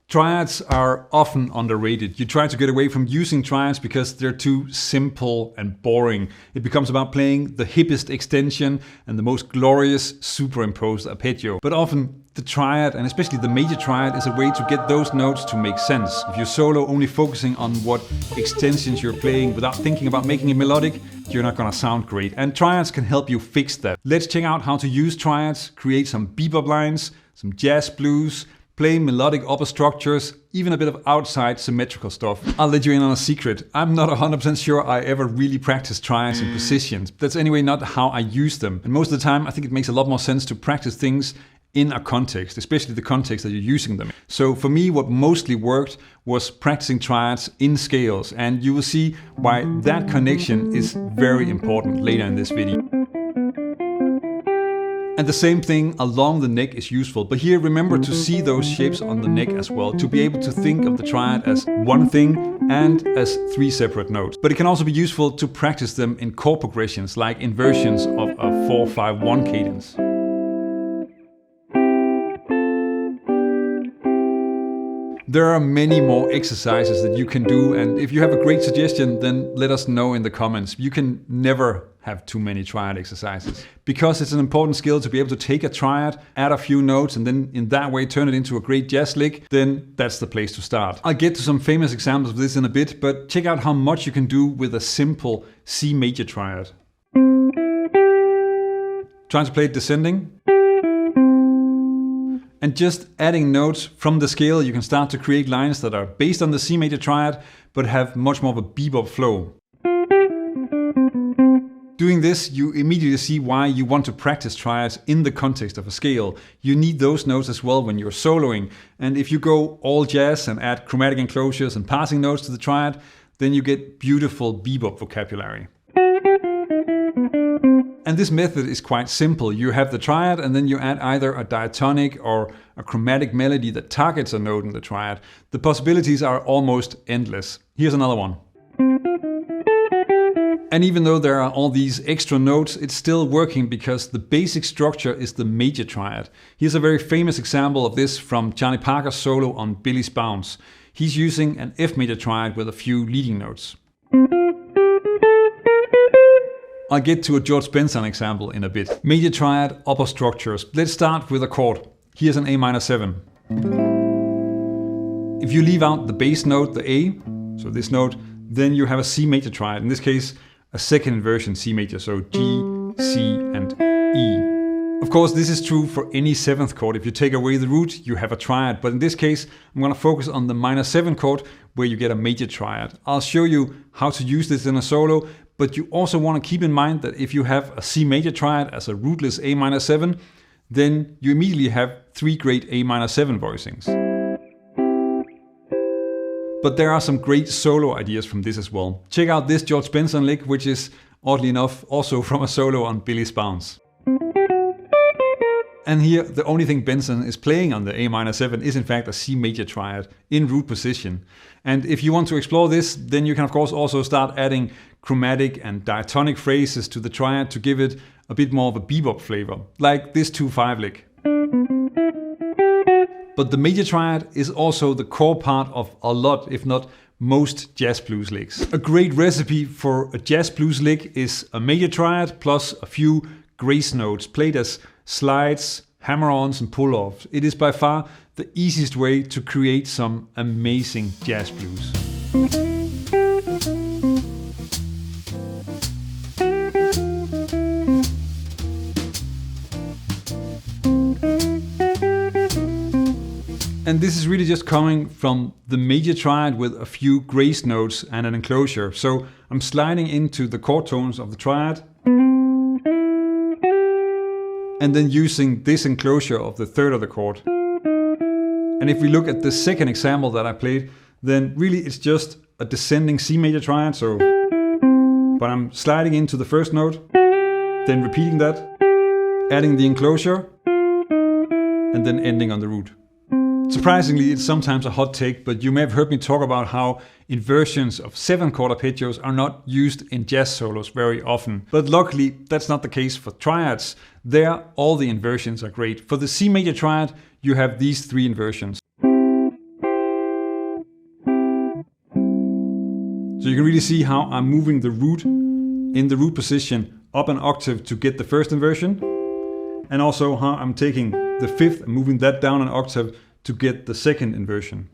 Triads are often underrated. You try to get away from using triads because they're too simple and boring. It becomes about playing the hippest extension and the most glorious superimposed arpeggio. But often the triad, and especially the major triad, is a way to get those notes to make sense. If you're solo only focusing on what extensions you're playing without thinking about making it melodic, you're not gonna sound great. And triads can help you fix that. Let's check out how to use triads, create some bebop lines, some jazz blues, play melodic upper structures, even a bit of outside symmetrical stuff. I'll let you in on a secret. I'm not 100% sure I ever really practiced triads and positions. That's anyway not how I use them. And most of the time, I think it makes a lot more sense to practice things in a context, especially the context that you're using them in. So for me, what mostly worked was practicing triads in scales. And you will see why that connection is very important later in this video. And the same thing along the neck is useful, but here remember to see those shapes on the neck as well, to be able to think of the triad as one thing and as three separate notes. But it can also be useful to practice them in chord progressions, like inversions of a 4-5-1 cadence. There are many more exercises that you can do, and if you have a great suggestion, then let us know in the comments. You can never have too many triad exercises. Because it's an important skill to be able to take a triad, add a few notes, and then in that way turn it into a great jazz lick, then that's the place to start. I'll get to some famous examples of this in a bit, but check out how much you can do with a simple C major triad. Trying to play it descending. And just adding notes from the scale, you can start to create lines that are based on the C major triad, but have much more of a bebop flow. Doing this, you immediately see why you want to practice triads in the context of a scale. You need those notes as well when you're soloing. And if you go all jazz and add chromatic enclosures and passing notes to the triad, then you get beautiful bebop vocabulary. And this method is quite simple. You have the triad and then you add either a diatonic or a chromatic melody that targets a note in the triad. The possibilities are almost endless. Here's another one. And even though there are all these extra notes, it's still working because the basic structure is the major triad. Here's a very famous example of this from Charlie Parker's solo on Billy's Bounce. He's using an F major triad with a few leading notes. I'll get to a George Benson example in a bit. Major triad, upper structures. Let's start with a chord. Here's an A minor 7. If you leave out the bass note, the A, so this note, then you have a C major triad. In this case, a second inversion C major, so G, C, and E. Of course, this is true for any seventh chord. If you take away the root, you have a triad. But in this case, I'm going to focus on the minor 7 chord where you get a major triad. I'll show you how to use this in a solo, but you also want to keep in mind that if you have a C major triad as a rootless A minor 7, then you immediately have 3 great A minor 7 voicings. But there are some great solo ideas from this as well. Check out this George Benson lick, which is, oddly enough, also from a solo on Billy's Bounce. And here, the only thing Benson is playing on the A minor 7 is in fact a C major triad in root position. And if you want to explore this, then you can of course also start adding chromatic and diatonic phrases to the triad to give it a bit more of a bebop flavor, like this 2-5 lick. But the major triad is also the core part of a lot, if not most, jazz blues licks. A great recipe for a jazz blues lick is a major triad plus a few grace notes played as slides, hammer-ons and pull-offs. It is by far the easiest way to create some amazing jazz blues. And this is really just coming from the major triad with a few grace notes and an enclosure. So I'm sliding into the chord tones of the triad and then using this enclosure of the third of the chord. And if we look at the second example that I played, then really it's just a descending C major triad. So, but I'm sliding into the first note, then repeating that, adding the enclosure, and then ending on the root. Surprisingly, it's sometimes a hot take, but you may have heard me talk about how inversions of 7-chord arpeggios are not used in jazz solos very often. But luckily, that's not the case for triads. There, all the inversions are great. For the C major triad, you have these 3 inversions. So you can really see how I'm moving the root in the root position up an octave to get the first inversion, and also how I'm taking the fifth and moving that down an octave to get the second inversion.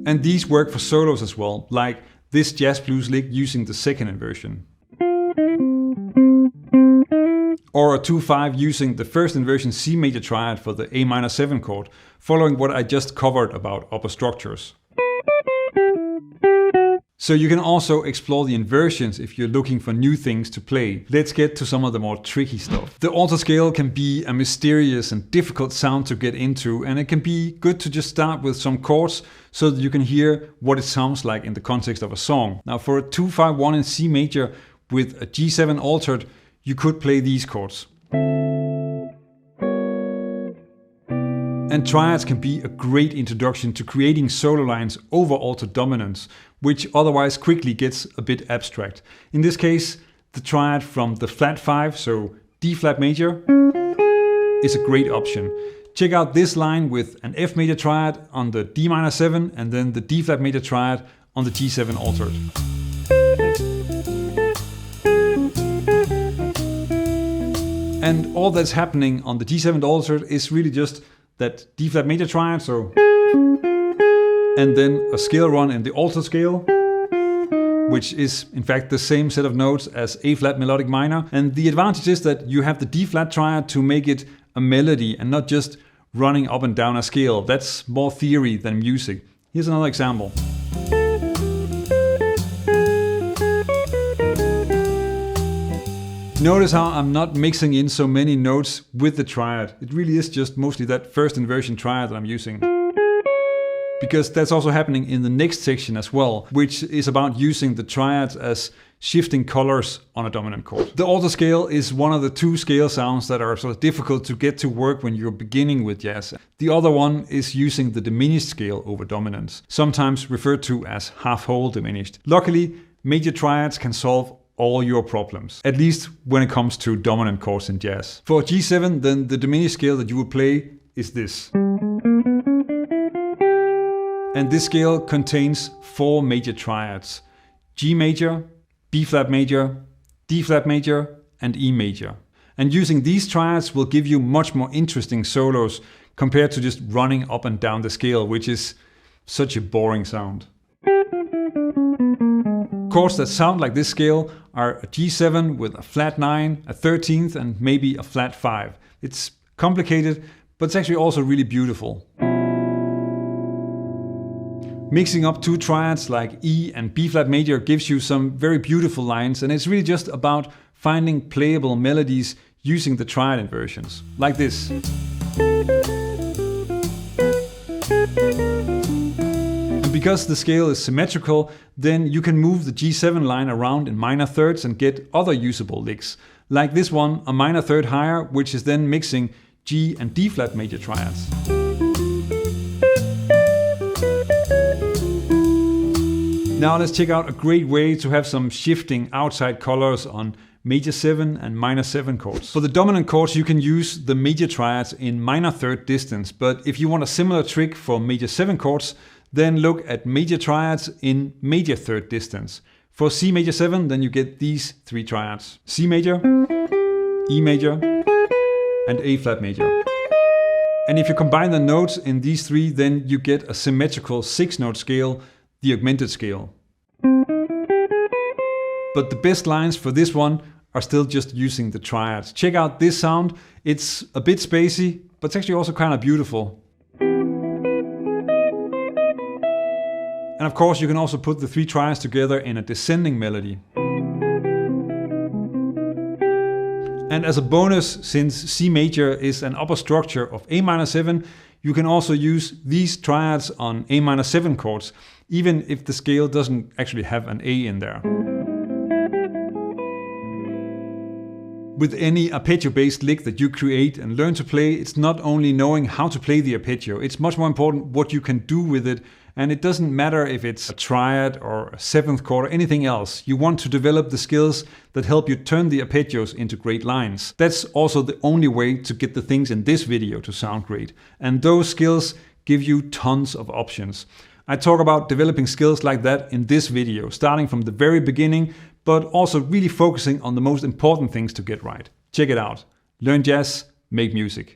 And these work for solos as well, like this jazz blues lick using the second inversion. Or a 2-5 using the first inversion C major triad for the Am7 chord, following what I just covered about upper structures. So you can also explore the inversions if you're looking for new things to play. Let's get to some of the more tricky stuff. The alto scale can be a mysterious and difficult sound to get into, and it can be good to just start with some chords so that you can hear what it sounds like in the context of a song. Now for a 2-5-1 in C major with a G7 altered, you could play these chords. And triads can be a great introduction to creating solo lines over alto dominants, which otherwise quickly gets a bit abstract. In this case, the triad from the flat 5, so D flat major, is a great option. Check out this line with an F major triad on the D-7 and then the D flat major triad on the G7 altered. And all that's happening on the G7 altered is really just that D flat major triad, so, and then a scale run in the altered scale, which is in fact the same set of notes as A flat melodic minor. And the advantage is that you have the D flat triad to make it a melody and not just running up and down a scale. That's more theory than music. Here's another example. Notice how I'm not mixing in so many notes with the triad. It really is just mostly that first inversion triad that I'm using. Because that's also happening in the next section as well, which is about using the triads as shifting colors on a dominant chord. The alto scale is one of the two scale sounds that are sort of difficult to get to work when you're beginning with jazz. The other one is using the diminished scale over dominance, sometimes referred to as half-whole diminished. Luckily, major triads can solve all your problems, at least when it comes to dominant chords in jazz. For G7, then the diminished scale that you would play is this. And this scale contains 4 major triads: G major, B flat major, D flat major, and E major. And using these triads will give you much more interesting solos compared to just running up and down the scale, which is such a boring sound. Chords that sound like this scale are a G7 with a flat 9, a 13th, and maybe a flat 5. It's complicated, but it's actually also really beautiful. Mixing up two triads like E and B flat major gives you some very beautiful lines, and it's really just about finding playable melodies using the triad inversions, like this. Because the scale is symmetrical, then you can move the G7 line around in minor thirds and get other usable licks. Like this one, a minor third higher, which is then mixing G and D flat major triads. Now let's check out a great way to have some shifting outside colors on major 7 and minor 7 chords. For the dominant chords, you can use the major triads in minor third distance, but if you want a similar trick for major 7 chords, then look at major triads in major third distance. For C major 7, then you get these 3 triads: C major, E major, and A flat major. And if you combine the notes in these 3, then you get a symmetrical 6-note scale, the augmented scale. But the best lines for this one are still just using the triads. Check out this sound. It's a bit spacey, but it's actually also kind of beautiful. And of course, you can also put the 3 triads together in a descending melody. And as a bonus, since C major is an upper structure of A-7, you can also use these triads on A-7 chords, even if the scale doesn't actually have an A in there. With any arpeggio-based lick that you create and learn to play, it's not only knowing how to play the arpeggio, it's much more important what you can do with it. And it doesn't matter if it's a triad or a 7th chord or anything else. You want to develop the skills that help you turn the arpeggios into great lines. That's also the only way to get the things in this video to sound great. And those skills give you tons of options. I talk about developing skills like that in this video, starting from the very beginning, but also really focusing on the most important things to get right. Check it out. Learn jazz, make music.